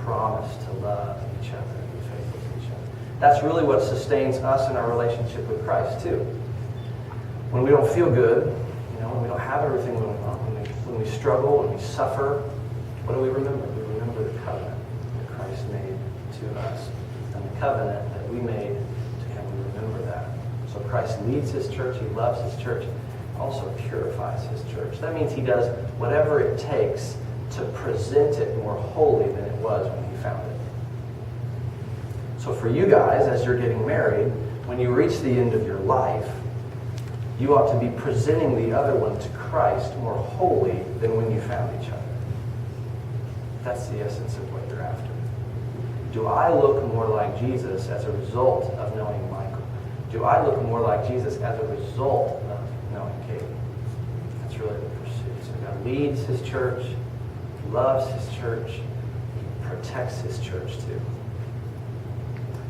promise to love each other and be faithful to each other. That's really what sustains us in our relationship with Christ, too. When we don't feel good, when we don't have everything we want, when we struggle, when we suffer, what do we remember? We remember the covenant that Christ made to us. And the covenant that we made to him, we remember that. So Christ leads his church, he loves his church, also purifies his church. That means he does whatever it takes to present it more holy than it was when he found it. So for you guys, as you're getting married, when you reach the end of your life, you ought to be presenting the other one to Christ more holy than when you found each other. That's the essence of what you're after. Do I look more like Jesus as a result of knowing Michael? Do I look more like Jesus as a result of knowing Katie? That's really the pursuit. So God leads his church, he loves his church, he protects his church too.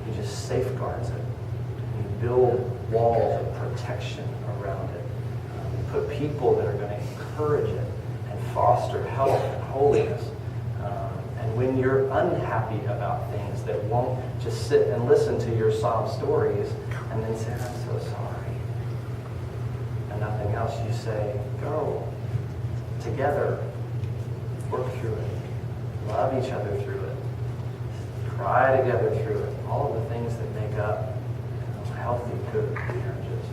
He just safeguards it. He builds walls of protection around it. We put people that are going to encourage it and foster health and holiness. And when you're unhappy about things, that won't just sit and listen to your sob stories and then say, I'm so sorry, and nothing else, you say, go together, work through it, love each other through it, cry together through it, all of the things that make up healthy, good marriages.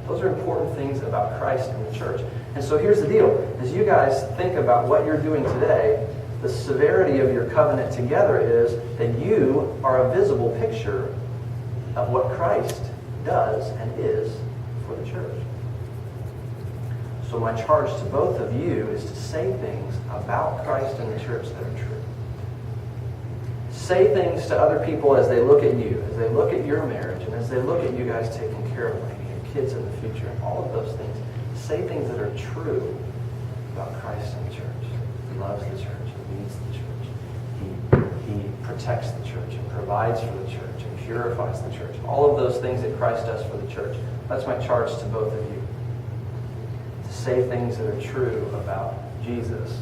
Those are important things about Christ and the church. And so here's the deal. As you guys think about what you're doing today, the severity of your covenant together is that you are a visible picture of what Christ does and is for the church. So my charge to both of you is to say things about Christ and the church that are true. Say things to other people as they look at you, as they look at your marriage, and as they look at you guys taking care of maybe your kids in the future, and all of those things. Say things that are true about Christ and the church. He loves the church. He leads the church. He protects the church and provides for the church and purifies the church. All of those things that Christ does for the church. That's my charge to both of you. To say things that are true about Jesus